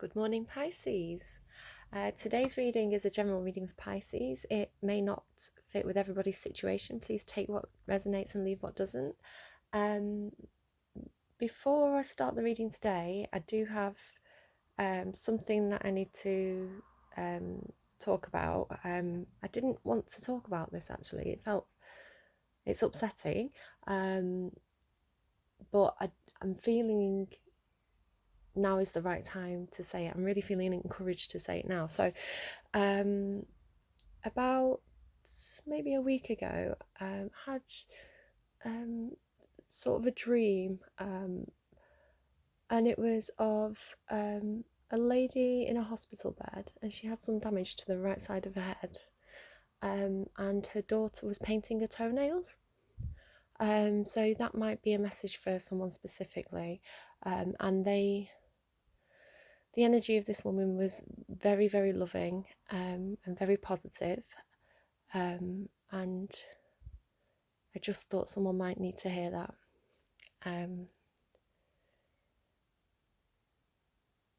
Good morning, Pisces. Today's reading is a general reading for Pisces. It may not fit with everybody's situation. Please take what resonates and leave what doesn't. Before I start the reading today, I do have something that I need to talk about. I didn't want to talk about this actually. It's upsetting, but I'm feeling now is the right time to say it. I'm really feeling encouraged to say it now. So about maybe a week ago, I had sort of a dream, and it was of a lady in a hospital bed, and she had some damage to the right side of her head, and her daughter was painting her toenails. So that might be a message for someone specifically, and the energy of this woman was very, very loving, and very positive, and I just thought someone might need to hear that.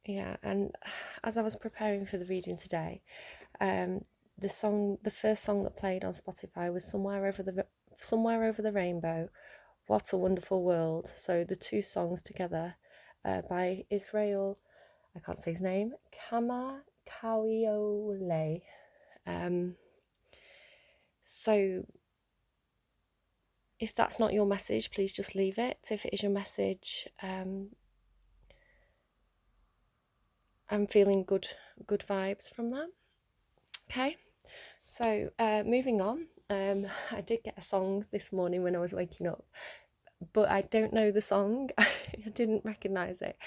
Yeah, and as I was preparing for the reading today, the first song that played on Spotify was Somewhere Over the Rainbow, What a Wonderful World. So the two songs together, by Israel, I can't say his name, Kamakawiwo'ole. So if that's not your message, please just leave it. If it is your message, I'm feeling good vibes from that. Okay, so moving on. I did get a song this morning when I was waking up, but I don't know the song. I didn't recognise it,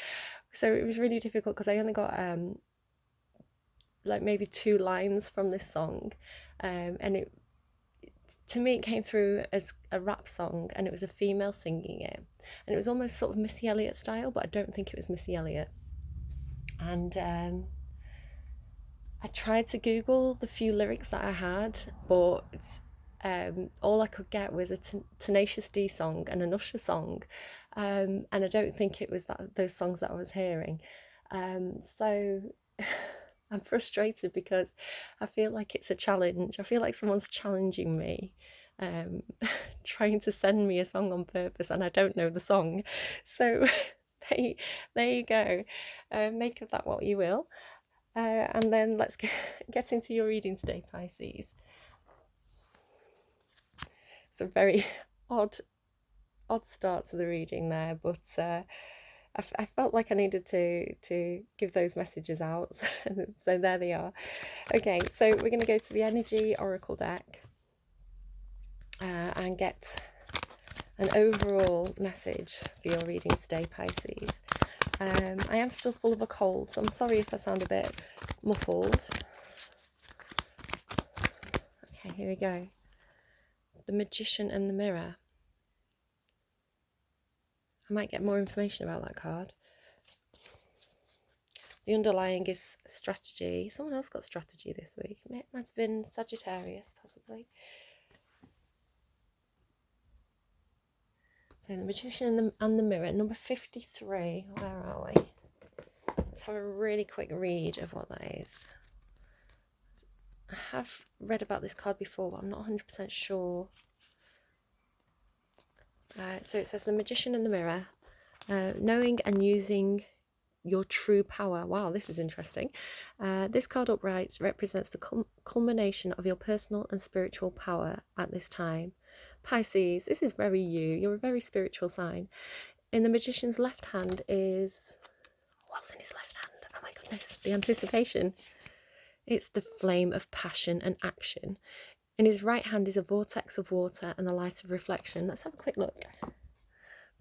so it was really difficult because I only got like maybe 2 lines from this song, and to me it came through as a rap song, and it was a female singing it, and it was almost sort of Missy Elliott style, but I don't think it was Missy Elliott. And I tried to Google the few lyrics that I had, but all I could get was a Tenacious D song and an Usher song, and I don't think it was those songs that I was hearing. So I'm frustrated because I feel like it's a challenge. I feel like someone's challenging me, trying to send me a song on purpose, and I don't know the song. So there you go. Make of that what you will. And then let's get into your reading today, Pisces. It's a very odd start to the reading there, but I felt like I needed to give those messages out, so there they are. Okay, so we're going to go to the Energy Oracle deck and get an overall message for your reading today, Pisces. I am still full of a cold, so I'm sorry if I sound a bit muffled. Okay, here we go. The Magician and the Mirror. I might get more information about that card. The underlying is strategy. Someone else got strategy this week. It might have been Sagittarius, possibly. So the Magician and the Mirror, number 53. Where are we? Let's have a really quick read of what that is. I have read about this card before, but I'm not 100% sure. So it says the Magician and the Mirror, knowing and using your true power. Wow, this is interesting. This card upright represents the culmination of your personal and spiritual power at this time. Pisces, this is very you. You're a very spiritual sign. In the Magician's left hand is... what's in his left hand? Oh my goodness, the anticipation. It's the flame of passion and action. In his right hand is a vortex of water and the light of reflection. Let's have a quick look.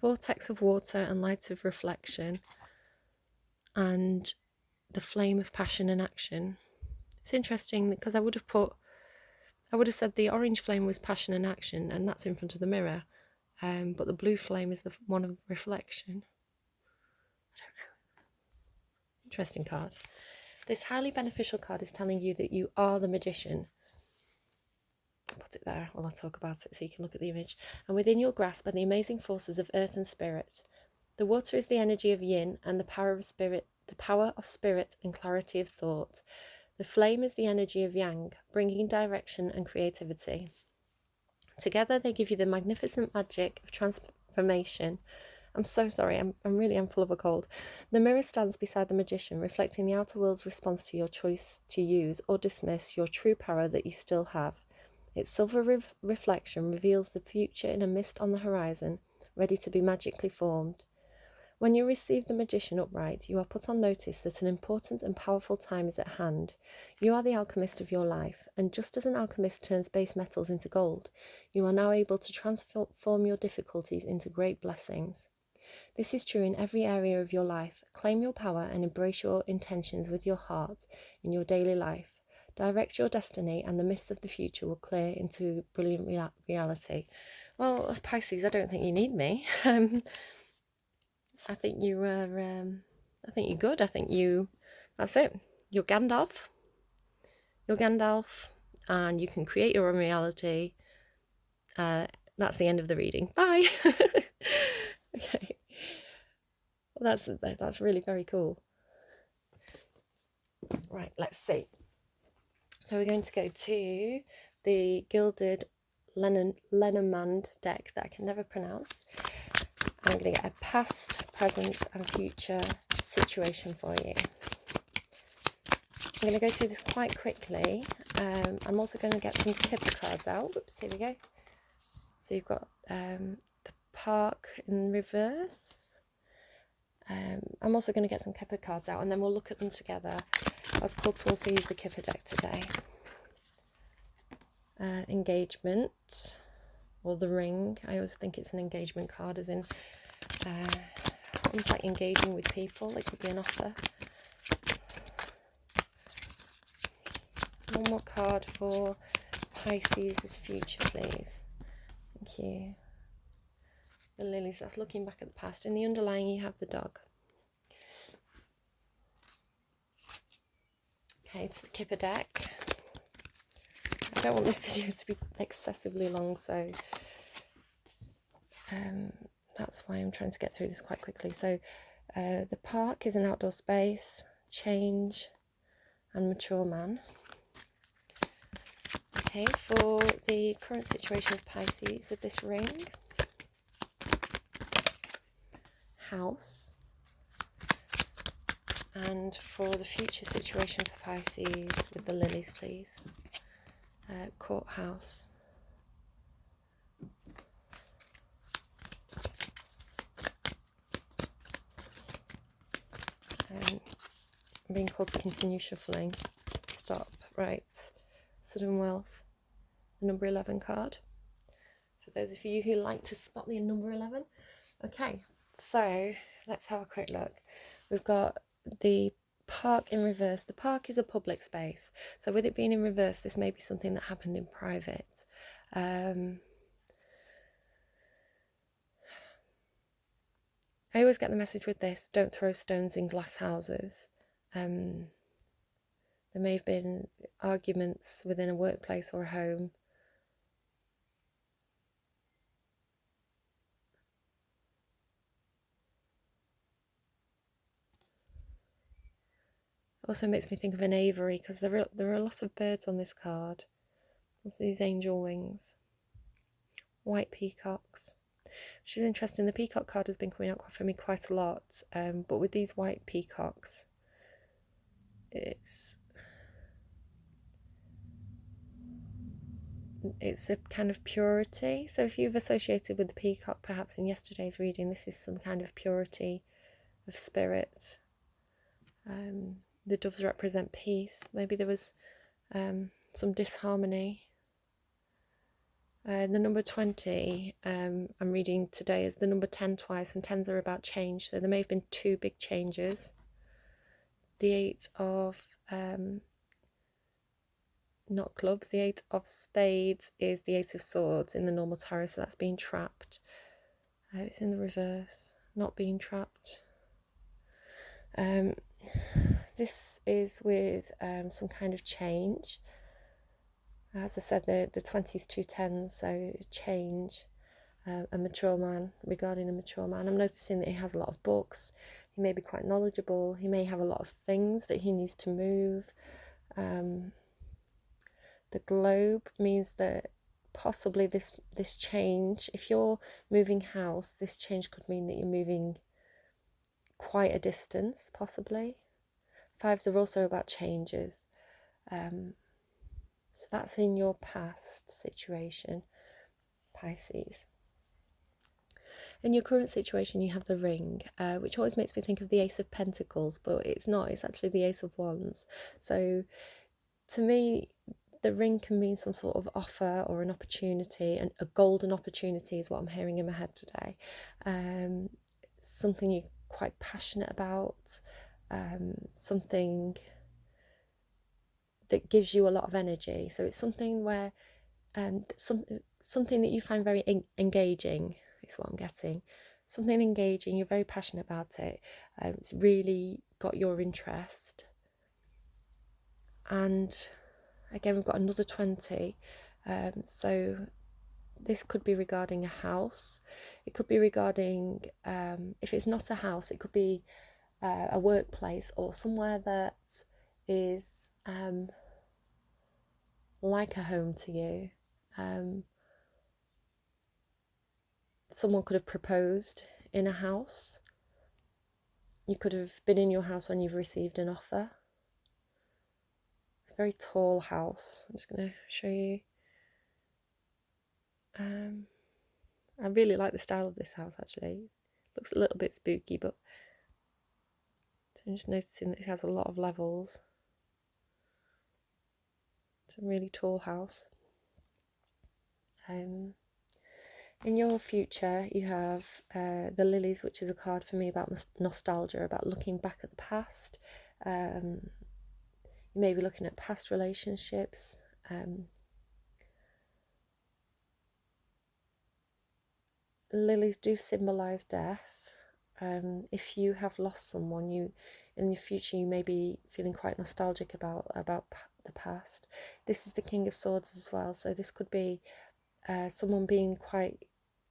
Vortex of water and light of reflection. And the flame of passion and action. It's interesting because I would have said the orange flame was passion and action, and that's in front of the mirror. But the blue flame is the one of reflection. I don't know. Interesting card. This highly beneficial card is telling you that you are the magician. I'll put it there while I talk about it so you can look at the image. And within your grasp are the amazing forces of earth and spirit. The water is the energy of yin and the power of spirit the power of spirit and clarity of thought. The flame is the energy of yang, bringing direction and creativity. Together they give you the magnificent magic of transformation. I'm so sorry, I'm full of a cold. The mirror stands beside the magician, reflecting the outer world's response to your choice to use or dismiss your true power that you still have. Its silver reflection reveals the future in a mist on the horizon, ready to be magically formed. When you receive the magician upright, you are put on notice that an important and powerful time is at hand. You are the alchemist of your life, and just as an alchemist turns base metals into gold, you are now able to transform your difficulties into great blessings. This is true in every area of your life. Claim your power and embrace your intentions with your heart in your daily life. Direct your destiny, and the mists of the future will clear into brilliant reality. Well, Pisces, I don't think you need me. I think you are. I think you're good. I think that's it. You're Gandalf. And you can create your own reality. That's the end of the reading. Bye. Okay. Well, that's really very cool. Right, let's see. So we're going to go to the Gilded Lenormand deck that I can never pronounce. I'm going to get a past, present and future situation for you. I'm going to go through this quite quickly. I'm also going to get some Kipper cards out. Whoops, here we go. So you've got the Park in reverse. I'm also going to get some Kipper cards out and then we'll look at them together. I was called to also use the Kipper deck today. Engagement, or the ring. I always think it's an engagement card, as in things like engaging with people. It could be an offer. One more card for Pisces' future, please. Thank you. The lilies, that's looking back at the past. In the underlying, you have the dog. Okay, it's the Kipper deck. I don't want this video to be excessively long, so that's why I'm trying to get through this quite quickly. So the park is an outdoor space, change and mature man. Okay, for the current situation of Pisces with this ring, house, and for the future situation for Pisces with the lilies, please, courthouse. I'm being called to continue shuffling. Stop. Right. Sudden wealth. The number 11 card. For those of you who like to spot the number 11. Okay, so let's have a quick look. We've got the park in reverse. The park is a public space. So with it being in reverse, this may be something that happened in private. I always get the message with this, don't throw stones in glass houses. There may have been arguments within a workplace or a home. Also makes me think of an aviary, because there are a lot of birds on this card. There's these angel wings. White peacocks. Which is interesting. The peacock card has been coming out for me quite a lot, but with these white peacocks, it's a kind of purity. So if you've associated with the peacock perhaps in yesterday's reading, this is some kind of purity of spirit. The doves represent peace. Maybe there was some disharmony. The number 20 I'm reading today is the number 10 twice, and 10s are about change, so there may have been two big changes. The 8 of not clubs, the 8 of spades is the 8 of swords in the normal tarot, so that's being trapped. It's in the reverse, not being trapped. This is with some kind of change. As I said, the 20s, 2 10s, so change, a mature man, regarding a mature man. I'm noticing that he has a lot of books. He may be quite knowledgeable. He may have a lot of things that he needs to move. The globe means that possibly this change, if you're moving house, this change could mean that you're moving quite a distance, possibly. Fives are also about changes. So that's in your past situation, Pisces. In your current situation, you have the ring, which always makes me think of the Ace of Pentacles, but it's not. It's actually the Ace of Wands. So to me, the ring can mean some sort of offer or an opportunity, and a golden opportunity is what I'm hearing in my head today. Something you're quite passionate about, something that gives you a lot of energy. So it's something where something that you find very engaging is what I'm getting. Something engaging, you're very passionate about it. It's really got your interest. And again, we've got another 20. So this could be regarding a house. It could be regarding, if it's not a house, it could be a workplace or somewhere that is like a home to you. Someone could have proposed in a house. You could have been in your house when you've received an offer. It's a very tall house. I'm just going to show you. I really like the style of this house, actually. It looks a little bit spooky, but so I'm just noticing that it has a lot of levels. It's a really tall house. In your future, you have the Lilies, which is a card for me about nostalgia, about looking back at the past. You may be looking at past relationships. Lilies do symbolise death. If you have lost someone, in the future you may be feeling quite nostalgic about the past. This is the King of Swords as well, so this could be someone being quite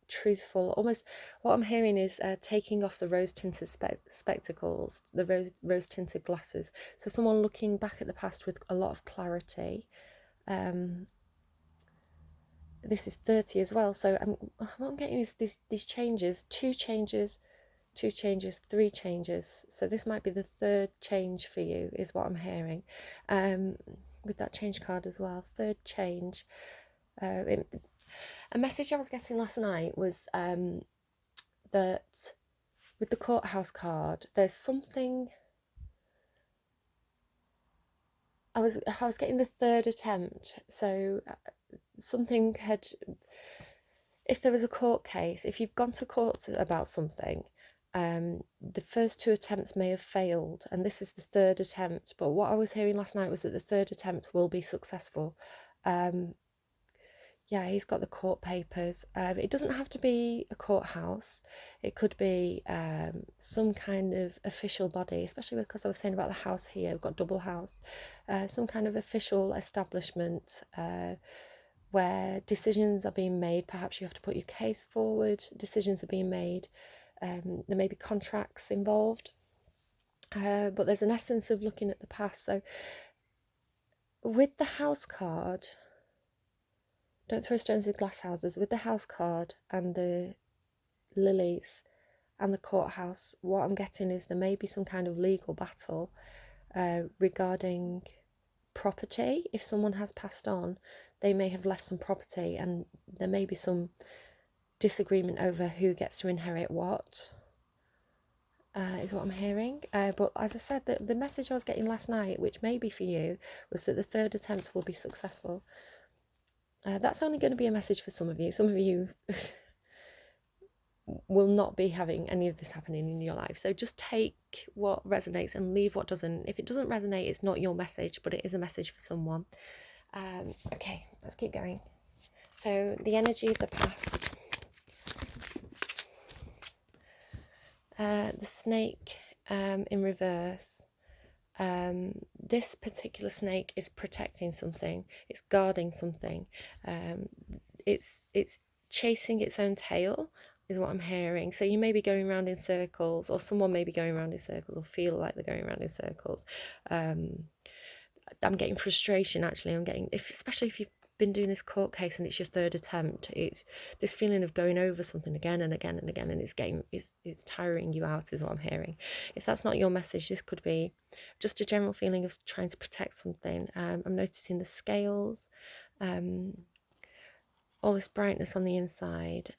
truthful. Almost what I'm hearing is taking off the rose-tinted spectacles, the rose-tinted glasses. So someone looking back at the past with a lot of clarity. This is 30 as well. So what I'm getting is these changes, two changes, 3 changes. So this might be the third change for you, is what I'm hearing. With that change card as well, third change. A message I was getting last night was that with the courthouse card, there's something. I was getting the third attempt, so something had. If there was a court case, if you've gone to court about something, the first 2 attempts may have failed, and this is the third attempt. But what I was hearing last night was that the third attempt will be successful. Yeah, he's got the court papers. It doesn't have to be a courthouse. It could be some kind of official body, especially because I was saying about the house here. We've got double house. Some kind of official establishment where decisions are being made. Perhaps you have to put your case forward. Decisions are being made. There may be contracts involved. But there's an essence of looking at the past. So with the house card... Don't throw stones at glass houses. With the house card and the lilies and the courthouse, what I'm getting is there may be some kind of legal battle regarding property. If someone has passed on, they may have left some property, and there may be some disagreement over who gets to inherit what, is what I'm hearing. But as I said, the message I was getting last night, which may be for you, was that the third attempt will be successful. That's only going to be a message for some of you. Some of you will not be having any of this happening in your life. So just take what resonates and leave what doesn't. If it doesn't resonate, it's not your message, but it is a message for someone. Okay, let's keep going. So the energy of the past. The snake in reverse. This particular snake is protecting something, it's guarding something, it's chasing its own tail. is what I'm hearing. So you may be going around in circles, or someone may be going around in circles, or feel like they're going around in circles. I'm getting frustration, actually. I'm getting, especially if you've been doing this court case and it's your third attempt, it's this feeling of going over something again and again and again, and it's tiring you out, is what I'm hearing. If that's not your message, this could be just a general feeling of trying to protect something. I'm noticing the scales, all this brightness on the inside.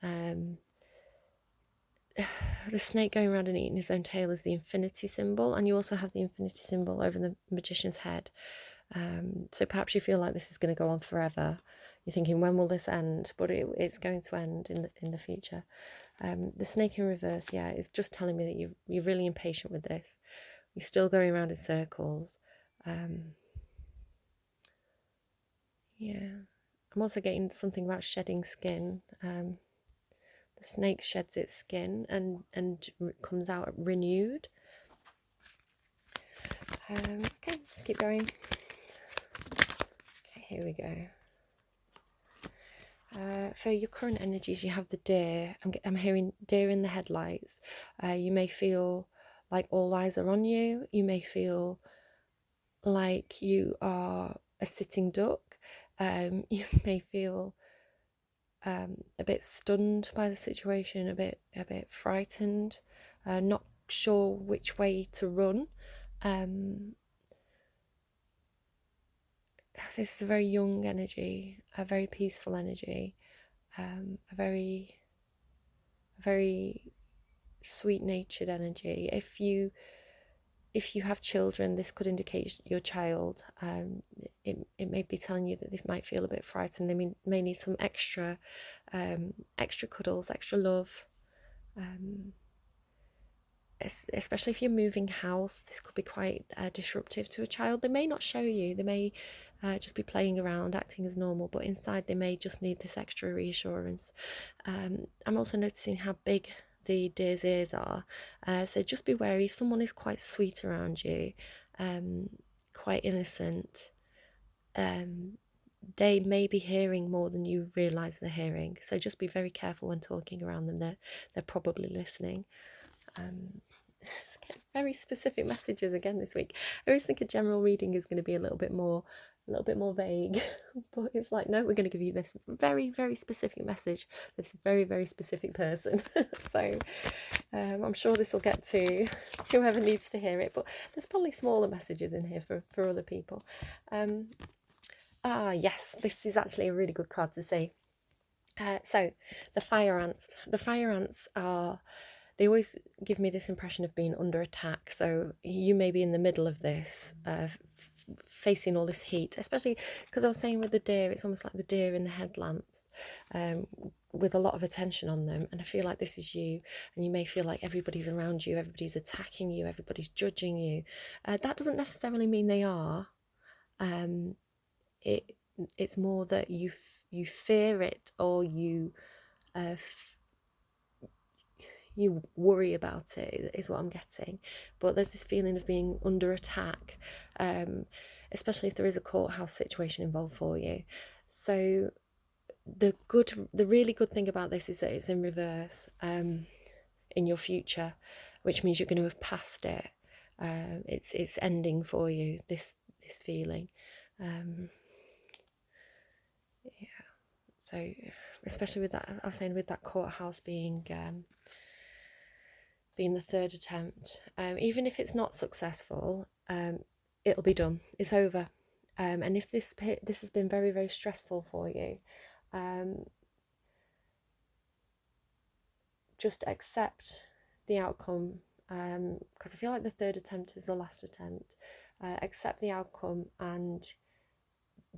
The snake going around and eating his own tail is the infinity symbol, and you also have the infinity symbol over the magician's head. So perhaps you feel like this is going to go on forever. You're thinking, when will this end? But it's going to end in the future. The snake in reverse, yeah, it's just telling me that you're really impatient with this. You're still going around in circles. Yeah, I'm also getting something about shedding skin. The snake sheds its skin and comes out renewed. Okay, let's keep going. Okay, here we go. For your current energies, you have the deer. I'm hearing deer in the headlights. You may feel like all eyes are on you. You may feel like you are a sitting duck. You may feel a bit stunned by the situation, a bit frightened, not sure which way to run. This is a very young energy, a very peaceful energy, a very sweet-natured energy. If you have children, this could indicate your child. It may be telling you that they might feel a bit frightened. They may need some extra cuddles, extra love. Especially if you're moving house, this could be quite disruptive to a child. They may not show you. They may just be playing around, acting as normal, but inside they may just need this extra reassurance. I'm also noticing how big the deer's ears are, so just be wary. If someone is quite sweet around you, quite innocent, they may be hearing more than you realise they're hearing, so just be very careful when talking around them. They're probably listening. Very specific messages again this week. I always think a general reading is going to be a little bit more vague, but it's like, no, we're going to give you this very specific message, this very specific person. So I'm sure this will get to whoever needs to hear it, but there's probably smaller messages in here for other people. Yes, this is actually a really good card to see. So the fire ants are, they always give me this impression of being under attack. So you may be in the middle of this, facing all this heat, especially because I was saying with the deer, it's almost like the deer in the headlamps, with a lot of attention on them. And I feel like this is you, and you may feel like everybody's around you, everybody's attacking you, everybody's judging you. That doesn't necessarily mean they are. It's more that you fear it, or you worry about it, is what I'm getting. But there's this feeling of being under attack, especially if there is a courthouse situation involved for you. So the really good thing about this is that it's in reverse, in your future, which means you're going to have passed it. It's ending for you, this feeling. Yeah. So especially with that, I was saying, with that courthouse being the third attempt, even if it's not successful, it'll be done. It's over. And if this has been very stressful for you, just accept the outcome, because I feel like the third attempt is the last attempt. Accept the outcome and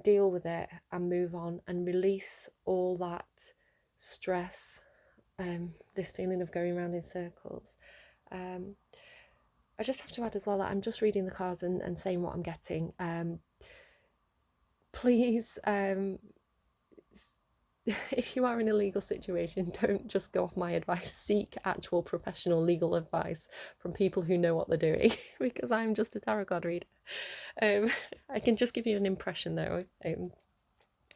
deal with it, and move on, and release all that stress, this feeling of going around in circles. I just have to add as well that I'm just reading the cards and saying what I'm getting. Please, if you are in a legal situation, don't just go off my advice. Seek actual professional legal advice from people who know what they're doing, because I'm just a tarot card reader. I can just give you an impression though,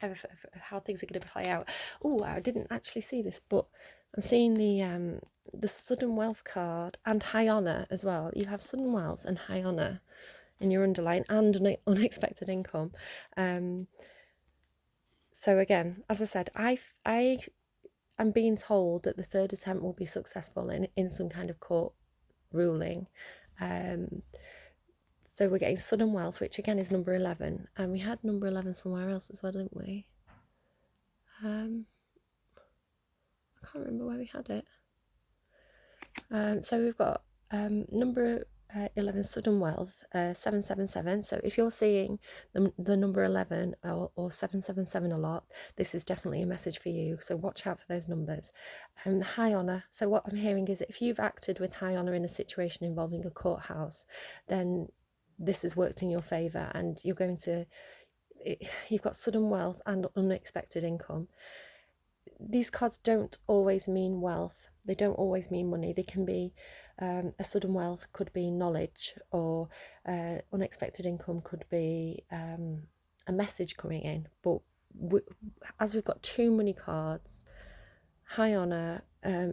of how things are going to play out. Oh, I didn't actually see this, but I'm seeing the sudden wealth card and high honour as well. You have sudden wealth and high honour in your underline, and unexpected income. So again, as I said, I'm being told that the third attempt will be successful in some kind of court ruling. So we're getting sudden wealth, which again is number 11, and we had number 11 somewhere else as well, didn't we? I can't remember where we had it. So we've got number 11, sudden wealth, 777. So if you're seeing the number 11 or 777 a lot, this is definitely a message for you. So watch out for those numbers. High honour. So what I'm hearing is that if you've acted with high honour in a situation involving a courthouse, then this has worked in your favour, and you're going to, you've got sudden wealth and unexpected income. These cards don't always mean wealth. They don't always mean money. They can be a sudden wealth could be knowledge, or unexpected income could be a message coming in. But as we've got two money cards, high honour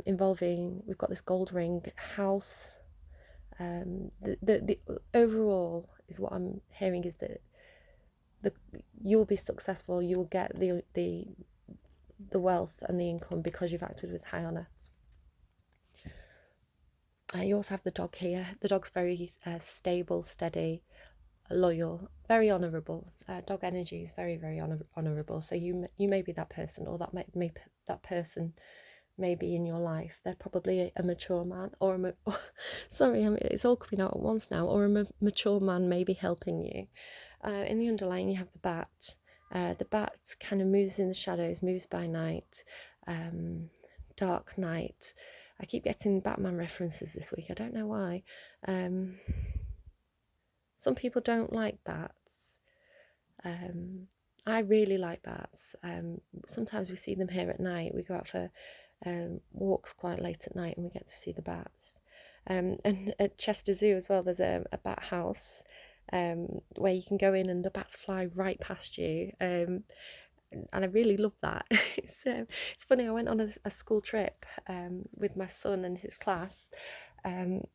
involving, we've got this gold ring, house. The overall is what I'm hearing is that you'll be successful. You will get the wealth and the income because you've acted with high honour. You also have the dog here. The dog's very stable, steady, loyal, very honourable. Dog energy is very, very honourable. So you may be that person, or that person may be in your life. They're probably a mature man, or sorry, it's all coming out at once now. Or a mature man may be helping you. In the underline, you have the bat. The bat kind of moves in the shadows, moves by night, dark night. I keep getting Batman references this week. I don't know why. Some people don't like bats. I really like bats. Sometimes we see them here at night. We go out for walks quite late at night and we get to see the bats. And at Chester Zoo as well, there's a bat house where you can go in and the bats fly right past you. And I really love that. It's funny, I went on a school trip with my son and his class, and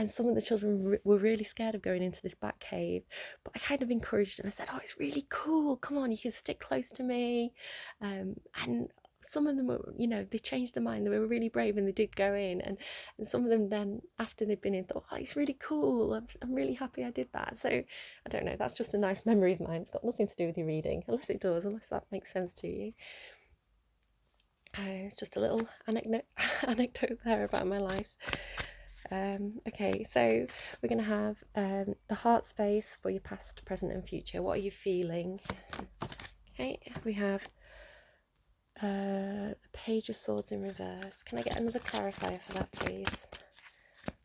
some of the children were really scared of going into this bat cave, but I kind of encouraged them. I said, oh, it's really cool, come on, you can stick close to me. And some of them were, they changed their mind. They were really brave and they did go in, and some of them then, after they'd been in, thought, oh, it's really cool, I'm really happy I did that. So I don't know, that's just a nice memory of mine. It's got nothing to do with your reading, unless it does, unless that makes sense to you. It's just a little anecdote there about my life. Okay, so we're going to have the heart space for your past, present and future. What are you feeling? Okay, we have the Page of Swords in reverse. Can I get another clarifier for that, please?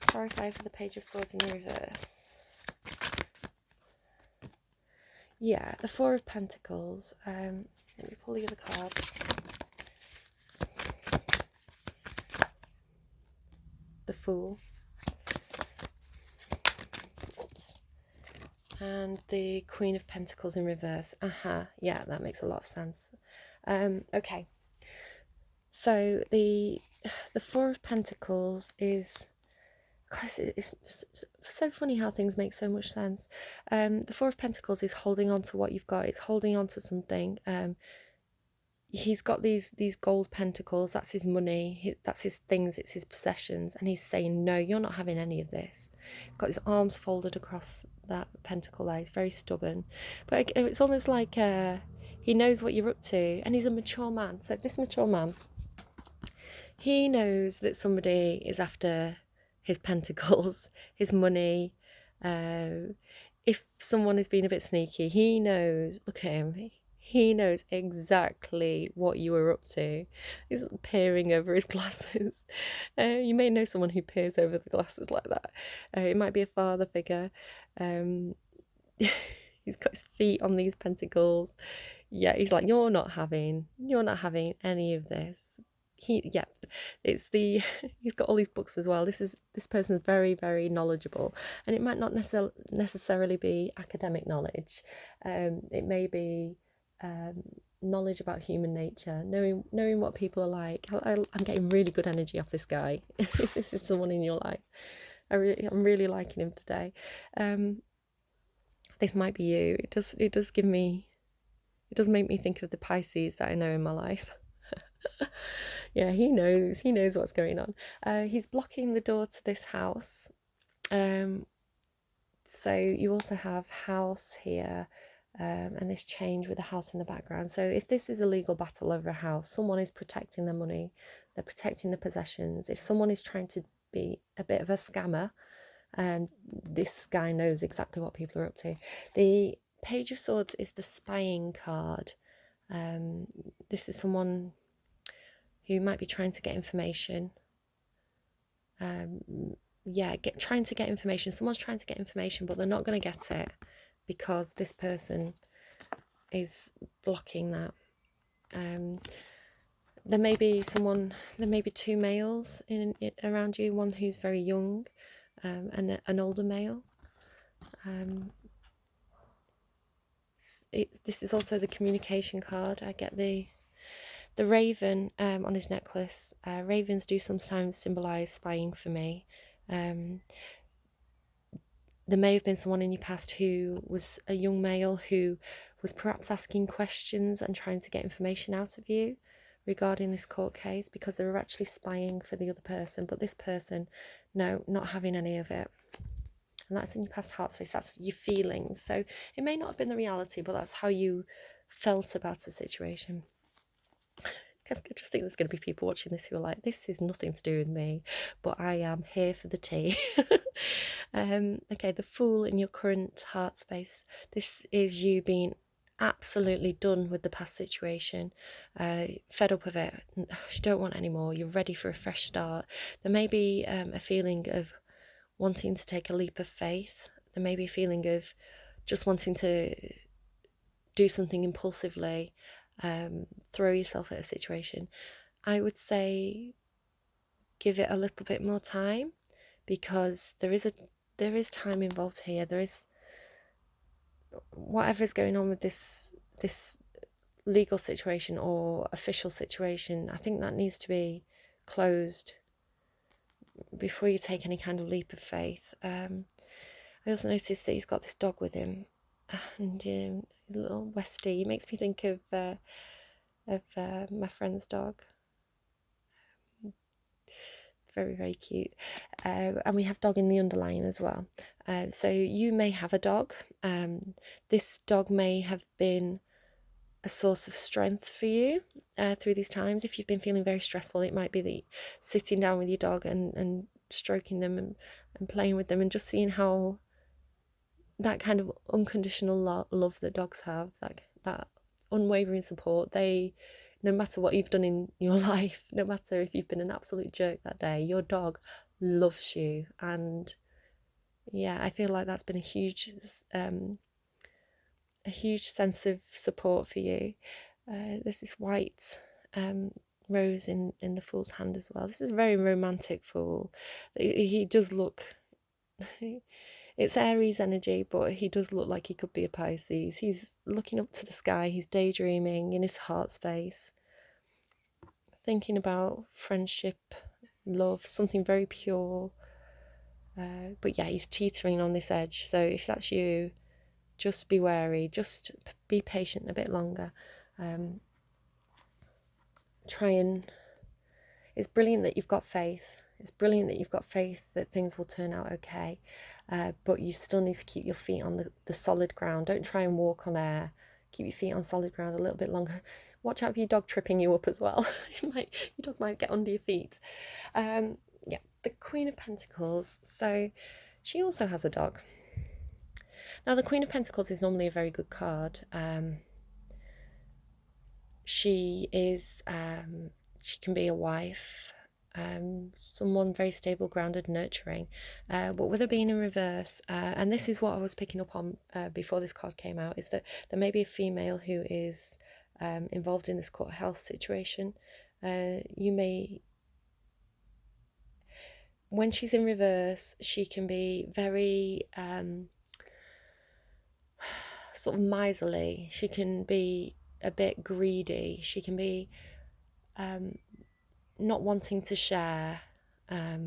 Clarify for the Page of Swords in reverse. Yeah, the Four of Pentacles. Let me pull the other cards. The Fool. Oops. And the Queen of Pentacles in reverse. Yeah, that makes a lot of sense. Okay, so the Four of Pentacles is, guys, it's so funny how things make so much sense. The Four of Pentacles is holding on to what you've got. It's holding on to something. He's got these gold pentacles. That's his money. That's his things. It's his possessions. And he's saying, no, you're not having any of this. He's got his arms folded across that pentacle there. He's very stubborn. But it's almost like he knows what you're up to. And he's a mature man. So this mature man, he knows that somebody is after his pentacles, his money. If someone is being a bit sneaky, he knows, look at him, he knows exactly what you were up to. He's peering over his glasses. You may know someone who peers over the glasses like that. It might be a father figure. He's got his feet on these pentacles. Yeah, he's like, you're not having any of this. He's got all these books as well. This person is very, very knowledgeable, and it might not necessarily be academic knowledge. It may be knowledge about human nature, knowing what people are like. I'm getting really good energy off this guy. This is someone in your life. I'm really liking him today. This might be you. It does make me think of the Pisces that I know in my life. Yeah, he knows what's going on. He's blocking the door to this house. So you also have house here, and this change with the house in the background. So if this is a legal battle over a house, someone is protecting their money, they're protecting the possessions. If someone is trying to be a bit of a scammer, this guy knows exactly what people are up to. The Page of Swords is the spying card. This is someone who might be trying to get information. Trying to get information. Someone's trying to get information, but they're not going to get it because this person is blocking that. There may be two males around you, one who's very young, and an older male. This is also the communication card. I get the raven on his necklace. Ravens do sometimes symbolize spying for me. There may have been someone in your past who was a young male who was perhaps asking questions and trying to get information out of you regarding this court case because they were actually spying for the other person, but this person, no, not having any of it. And that's in your past heart space, that's your feelings. So it may not have been the reality, but that's how you felt about the situation. I just think there's going to be people watching this who are like, this is nothing to do with me, but I am here for the tea. Okay, the Fool in your current heart space. This is you being absolutely done with the past situation, fed up of it. You don't want any more. You're ready for a fresh start. There may be a feeling of wanting to take a leap of faith. There may be a feeling of just wanting to do something impulsively, throw yourself at a situation. I would say give it a little bit more time, because there is time involved here. There is whatever is going on with this legal situation or official situation. I think that needs to be closed before you take any kind of leap of faith. I also noticed that he's got this dog with him, and little Westie. He makes me think of my friend's dog. Very, very cute. And we have dog in the underline as well. So you may have a dog. This dog may have been a source of strength for you through these times. If you've been feeling very stressful, it might be that sitting down with your dog and stroking them and playing with them and just seeing how that kind of unconditional love that dogs have, that unwavering support, no matter what you've done in your life, no matter if you've been an absolute jerk that day, your dog loves you. And yeah, I feel like that's been a huge sense of support for you. There's this white rose in the Fool's hand as well. This is a very romantic Fool. He does look it's Aries energy, but he does look like he could be a Pisces. He's looking up to the sky, he's daydreaming in his heart space, thinking about friendship, love, something very pure. But yeah, he's teetering on this edge. So if that's you, just be wary, just be patient a bit longer. It's brilliant that you've got faith. It's brilliant that you've got faith that things will turn out okay. But you still need to keep your feet on the solid ground. Don't try and walk on air. Keep your feet on solid ground a little bit longer. Watch out for your dog tripping you up as well. Your dog might get under your feet. The Queen of Pentacles. So she also has a dog. Now, the Queen of Pentacles is normally a very good card. She can be a wife, someone very stable, grounded, nurturing, but with her being in reverse, and this is what I was picking up on before this card came out, is that there may be a female who is involved in this court health situation. When she's in reverse, she can be very sort of miserly. She can be a bit greedy. She can be not wanting to share, a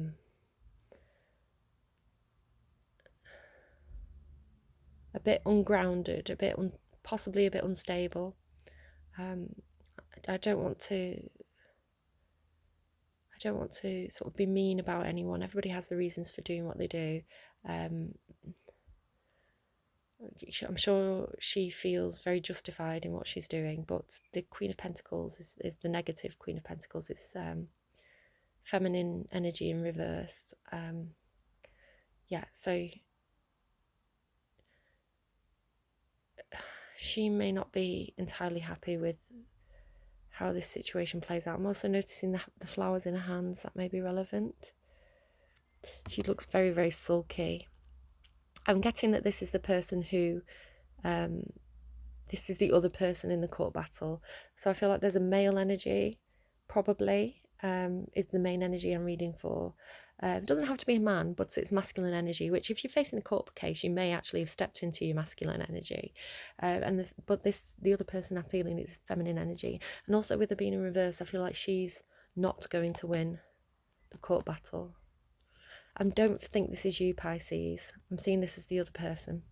bit ungrounded, possibly a bit unstable. I don't want to sort of be mean about anyone. Everybody has the reasons for doing what they do. I'm sure she feels very justified in what she's doing, but the Queen of Pentacles is the negative Queen of Pentacles. It's feminine energy in reverse. Yeah, so she may not be entirely happy with how this situation plays out. I'm also noticing the flowers in her hands. That may be relevant. She looks very, very sulky. I'm getting that this is the person who, this is the other person in the court battle. So I feel like there's a male energy, probably, is the main energy I'm reading for. It doesn't have to be a man, but it's masculine energy, which if you're facing a court case, you may actually have stepped into your masculine energy. But the other person I'm feeling is feminine energy. And also with her being in reverse, I feel like she's not going to win the court battle. I don't think this is you, Pisces. I'm seeing this as the other person.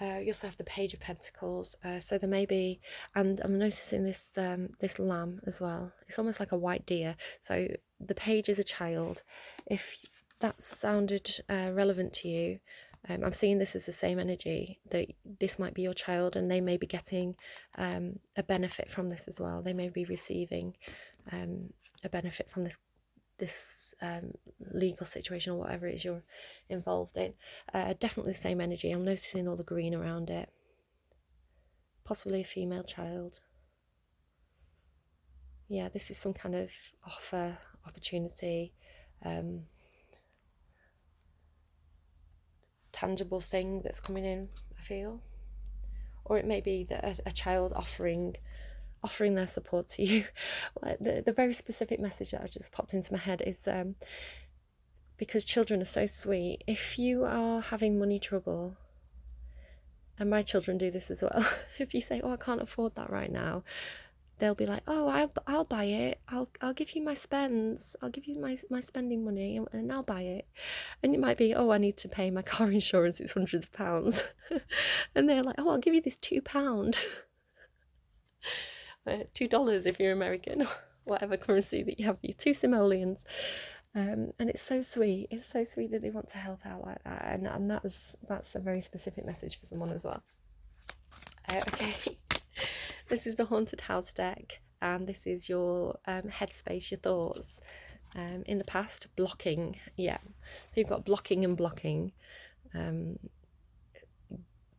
You also have the Page of Pentacles, so there may be, and I'm noticing this this lamb as well. It's almost like a white deer. So the page is a child. If that sounded relevant to you, I'm seeing this as the same energy, that this might be your child and they may be getting a benefit from this as well. They may be receiving a benefit from this legal situation or whatever it is you're involved in. Definitely the same energy. I'm noticing all the green around it. Possibly a female child. Yeah, this is some kind of offer, opportunity, tangible thing that's coming in, I feel. Or it may be that a child offering their support to you. The very specific message that I just popped into my head is because children are so sweet. If you are having money trouble, and my children do this as well, if you say, oh, I can't afford that right now, they'll be like, oh, I'll buy it. I'll give you my spends. I'll give you my spending money and I'll buy it. And it might be, oh, I need to pay my car insurance. It's hundreds of pounds. And they're like, oh, I'll give you this £2. $2 if you're American, whatever currency that you have, your 2 simoleons. And it's so sweet. It's so sweet that they want to help out like that. And that's a very specific message for someone as well. Okay. This is the Haunted House deck, and this is your headspace, your thoughts. In the past, blocking. Yeah. So you've got blocking and blocking.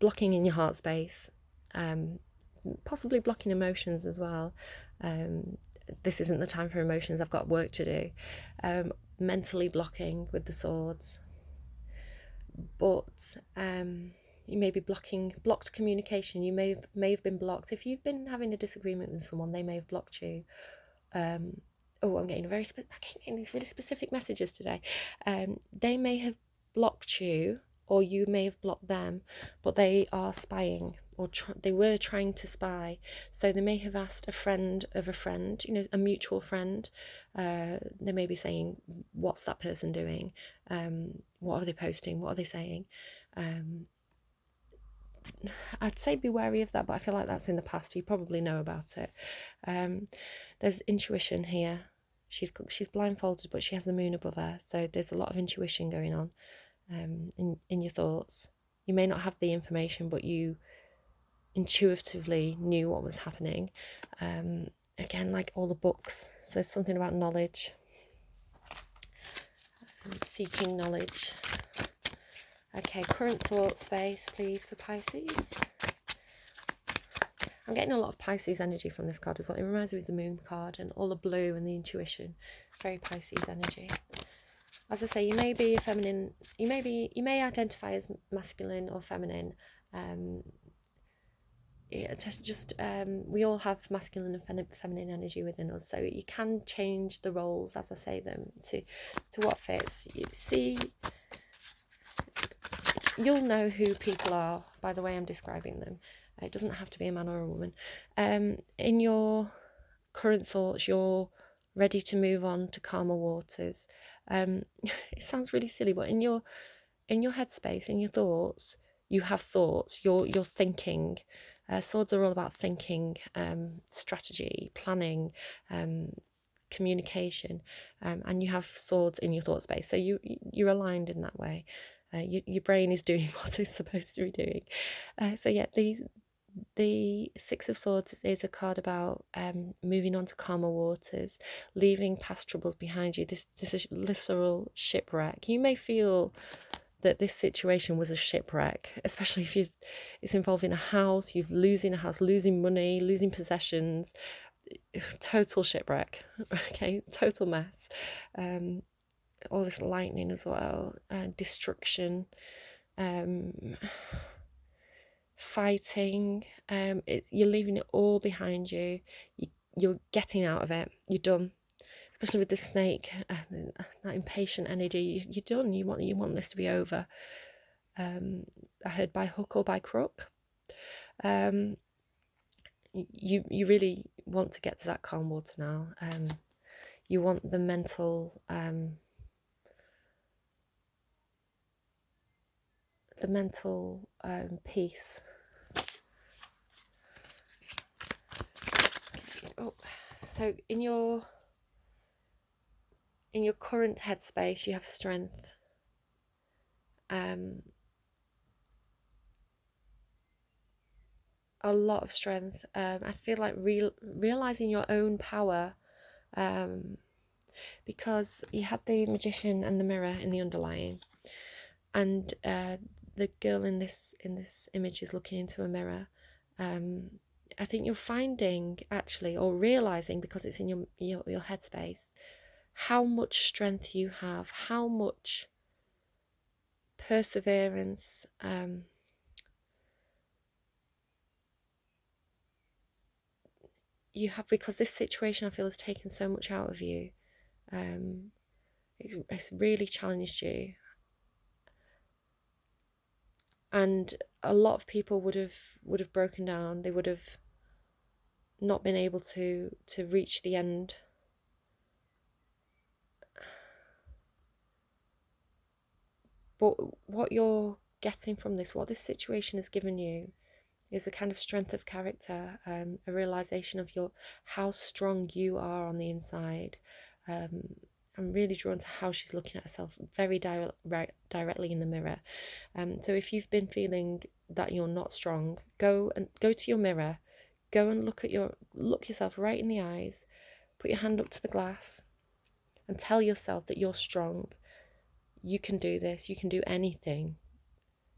Blocking in your heart space. Possibly blocking emotions as well. This isn't the time for emotions. I've got work to do. Mentally blocking with the swords. But you may be blocked communication. You may have been blocked. If you've been having a disagreement with someone, they may have blocked you. I'm getting getting these really specific messages today. They may have blocked you, or you may have blocked them, but they are spying, or they were trying to spy. So they may have asked a friend of a friend, a mutual friend. They may be saying, what's that person doing? What are they posting? What are they saying? I'd say be wary of that, but I feel like that's in the past. You probably know about it. There's intuition here. She's blindfolded, but she has the moon above her, so there's a lot of intuition going on in your thoughts. You may not have the information, but you intuitively knew what was happening. Again, like all the books, so there's something about knowledge, seeking knowledge. Okay, current thought space, please, for Pisces. I'm getting a lot of Pisces energy from this card as well. It reminds me of the moon card and all the blue and the intuition. Very Pisces energy. As I say, you may be a feminine, you may identify as masculine or feminine. We all have masculine and feminine energy within us, so you can change the roles, as I say them, to what fits. You'll know who people are by the way I'm describing them. It doesn't have to be a man or a woman. In your current thoughts, you're ready to move on to calmer waters. It sounds really silly, but in your headspace, in your thoughts, you have thoughts. You're thinking. Swords are all about thinking, strategy, planning, communication, and you have swords in your thought space. So you're aligned in that way. Your brain is doing what it's supposed to be doing. So yeah, the Six of Swords is a card about moving on to calmer waters, leaving past troubles behind you. This is a literal shipwreck. You may feel that this situation was a shipwreck, especially if it's involving a house, you're losing a house, losing money, losing possessions, total shipwreck, okay, total mess. All this lightning as well, destruction, fighting. You're leaving it all behind you. You're getting out of it. You're done. Especially with the snake, that impatient energy. You're done. You want this to be over. I heard by hook or by crook. You really want to get to that calm water now. You want the mental peace. Oh, so in your current headspace, you have strength. A lot of strength. I feel like realizing your own power, because you had the Magician and the Mirror in the underlying, and the girl in this image is looking into a mirror. I think you're finding actually, or realizing, because it's in your headspace, how much strength you have, how much perseverance, you have, because this situation I feel has taken so much out of you. It's really challenged you, and a lot of people would have broken down. They would have not been able to reach the end. But what you're getting from this, what this situation has given you, is a kind of strength of character, a realization of how strong you are on the inside. I'm really drawn to how she's looking at herself very directly in the mirror. So if you've been feeling that you're not strong, go to your mirror, go and look yourself right in the eyes, put your hand up to the glass, and tell yourself that you're strong. You can do this. You can do anything.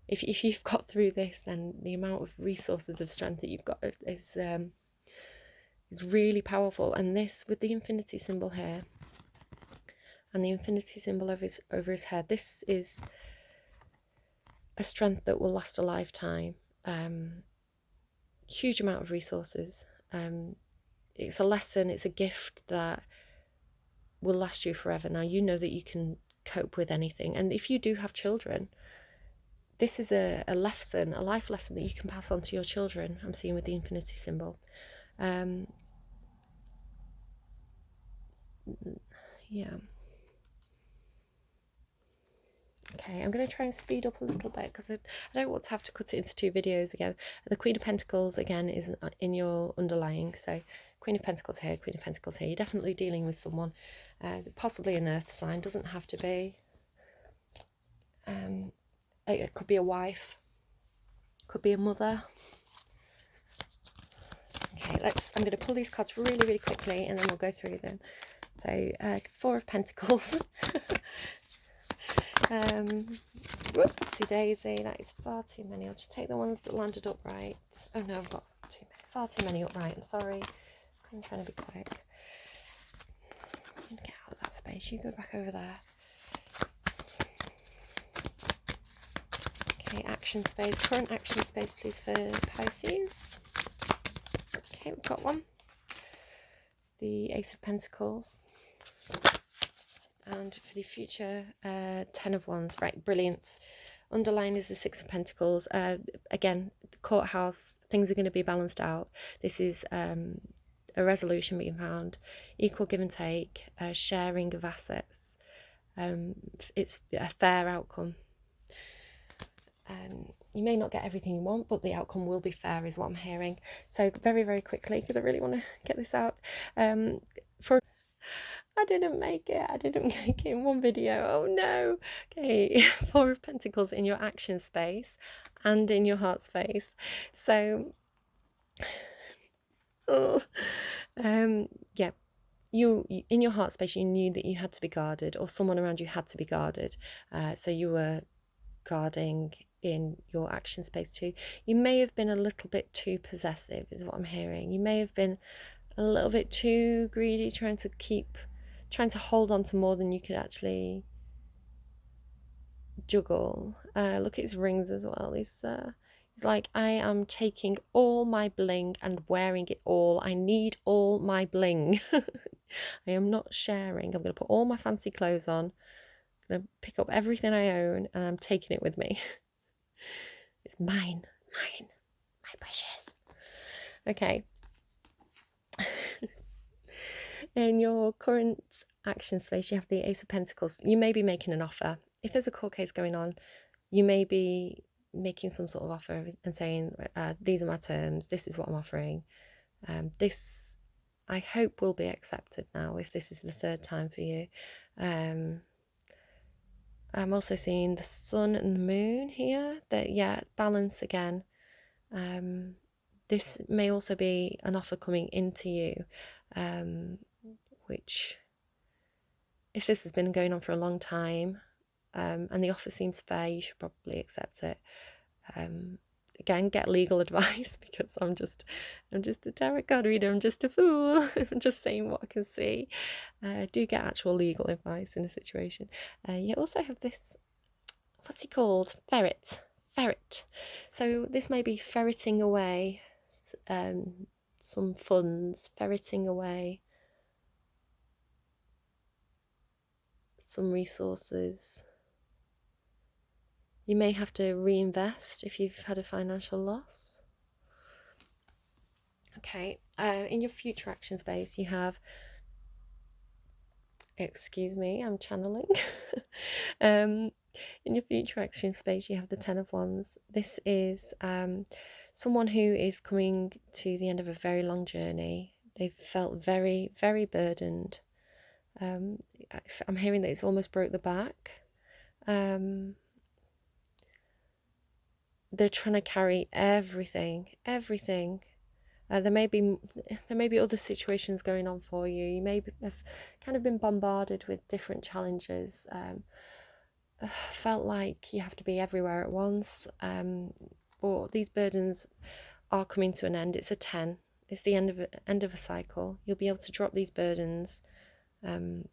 If you've got through this, then the amount of resources of strength that you've got is really powerful. And this, with the infinity symbol here, and the infinity symbol over his head, this is a strength that will last a lifetime. Huge amount of resources. It's a lesson, it's a gift that will last you forever. Now, you know that you can cope with anything. And if you do have children, this is a lesson, a life lesson that you can pass on to your children. I'm seeing with the infinity symbol. Yeah. Okay, I'm going to try and speed up a little bit because I don't want to have to cut it into 2 videos again. The Queen of Pentacles, again, is in your underlying. So Queen of Pentacles here, Queen of Pentacles here. You're definitely dealing with someone, possibly an earth sign. Doesn't have to be. It could be a wife. Could be a mother. Okay, I'm going to pull these cards really, really quickly and then we'll go through them. So, 4 of Pentacles. Whoopsie daisy, that is far too many. I'll just take the ones that landed upright. Oh no, I've got far too many upright. I'm sorry. I'm trying to be quick. Get out of that space. You go back over there. Okay, action space. Current action space, please, for Pisces. Okay, we've got one. The Ace of Pentacles. And for the future, 10 of Wands. Right, brilliant. Underlying is the Six of Pentacles. Again, the courthouse, things are going to be balanced out. This is a resolution being found, equal give and take, sharing of assets. It's a fair outcome. You may not get everything you want, but the outcome will be fair is what I'm hearing. So very, very quickly, because I really want to get this out. I didn't make it in one video. Oh no. Okay, Four of Pentacles in your action space and in your heart space. So, yeah, you in your heart space, you knew that you had to be guarded, or someone around you had to be guarded. So you were guarding in your action space too. You may have been a little bit too possessive, is what I'm hearing. You may have been a little bit too greedy, trying to hold on to more than you could actually juggle. Look at his rings as well. He's like, I am taking all my bling and wearing it all. I need all my bling. I am not sharing. I'm going to put all my fancy clothes on. I'm going to pick up everything I own and I'm taking it with me. It's mine, my precious. Okay. In your current action space, you have the Ace of Pentacles. You may be making an offer. If there's a court case going on, you may be making some sort of offer and saying, these are my terms, this is what I'm offering. This, I hope, will be accepted now if this is the third time for you. I'm also seeing the sun and the moon here. That, yeah, balance again. This may also be an offer coming into you, which, if this has been going on for a long time, and the offer seems fair, you should probably accept it. Again, get legal advice, because I'm just a tarot card reader. I'm just a fool. I'm just saying what I can see. Do get actual legal advice in a situation. You also have this, what's he called? Ferret. So this may be ferreting away some funds, ferreting away some resources. You may have to reinvest if you've had a financial loss. Okay, in your future action space, you have, excuse me, I'm channeling. In your future action space, you have the Ten of Wands. This is someone who is coming to the end of a very long journey. They've felt very, very burdened. I'm hearing that it's almost broke the back. They're trying to carry everything. There may be other situations going on for you. You may have kind of been bombarded with different challenges. Felt like you have to be everywhere at once. But these burdens are coming to an end. It's a 10. It's the end of a cycle. You'll be able to drop these burdens and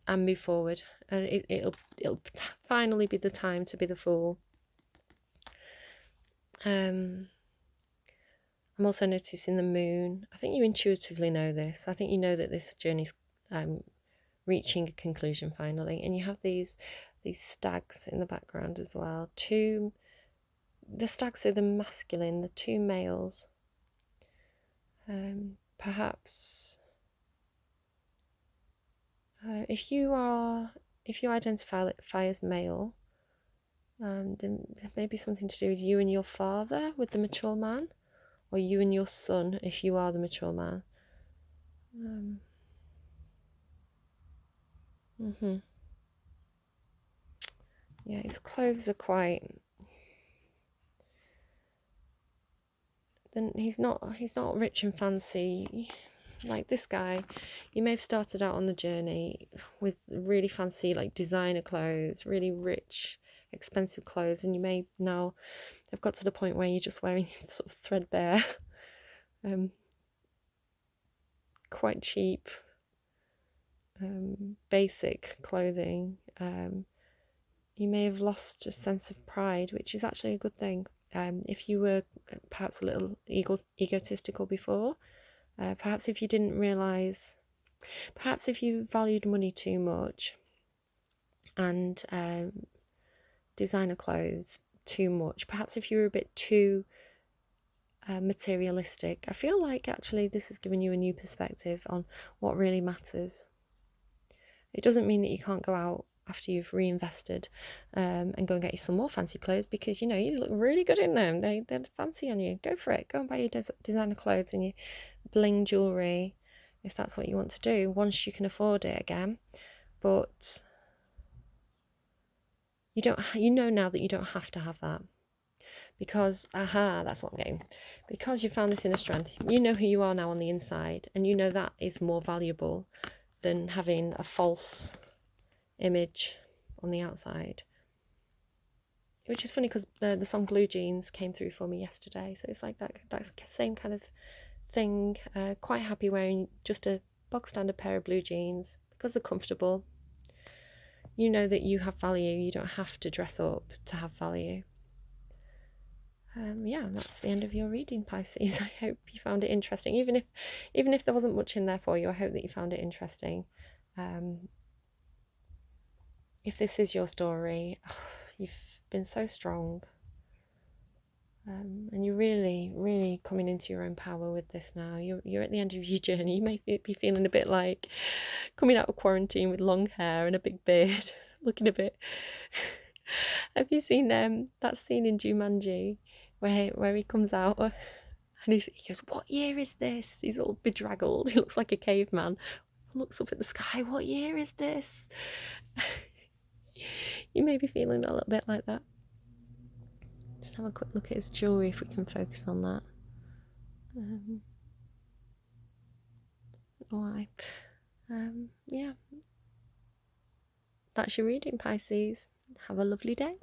move forward. And it'll finally be the time to be the fool. I'm also noticing the moon. I think you intuitively know this. I think you know that this journey's reaching a conclusion finally. And you have these stags in the background as well. The stags are the masculine, the two males. Perhaps if you identify as male, then there may be something to do with you and your father, with the mature man, or you and your son if you are the mature man. Yeah, his clothes are quite. Then he's not rich and fancy like this guy. You may have started out on the journey with really fancy, like, designer clothes, really rich, expensive clothes, and you may now have got to the point where you're just wearing sort of threadbare, quite cheap, basic clothing. You may have lost a sense of pride, which is actually a good thing. If you were perhaps a little egotistical before, perhaps if you didn't realise, perhaps if you valued money too much, and designer clothes too much. Perhaps if you were a bit too materialistic. I feel like actually this has given you a new perspective on what really matters. It doesn't mean that you can't go out after you've reinvested and go and get you some more fancy clothes, because you know you look really good in them. They're fancy on you. Go for it. Go and buy your designer clothes and your bling jewelry if that's what you want to do once you can afford it again. But you know now that you don't have to have that, because that's what I'm getting. Because you found this inner strength, you know who you are now on the inside, and you know that is more valuable than having a false image on the outside. Which is funny because the song Blue Jeans came through for me yesterday, so it's like that same kind of thing. Quite happy wearing just a bog standard pair of blue jeans because they're comfortable. You know that you have value. You don't have to dress up to have value. Yeah, that's the end of your reading, Pisces. I hope you found it interesting. Even if there wasn't much in there for you, I hope that you found it interesting. If this is your story, you've been so strong. And you're really, really coming into your own power with this now. You're at the end of your journey. You may be feeling a bit like coming out of quarantine with long hair and a big beard, looking a bit... Have you seen that scene in Jumanji where he comes out and he goes, "What year is this?" He's all bedraggled. He looks like a caveman. Looks up at the sky. "What year is this?" You may be feeling a little bit like that. Just have a quick look at his jewellery if we can focus on that. Why? Yeah. That's your reading, Pisces. Have a lovely day.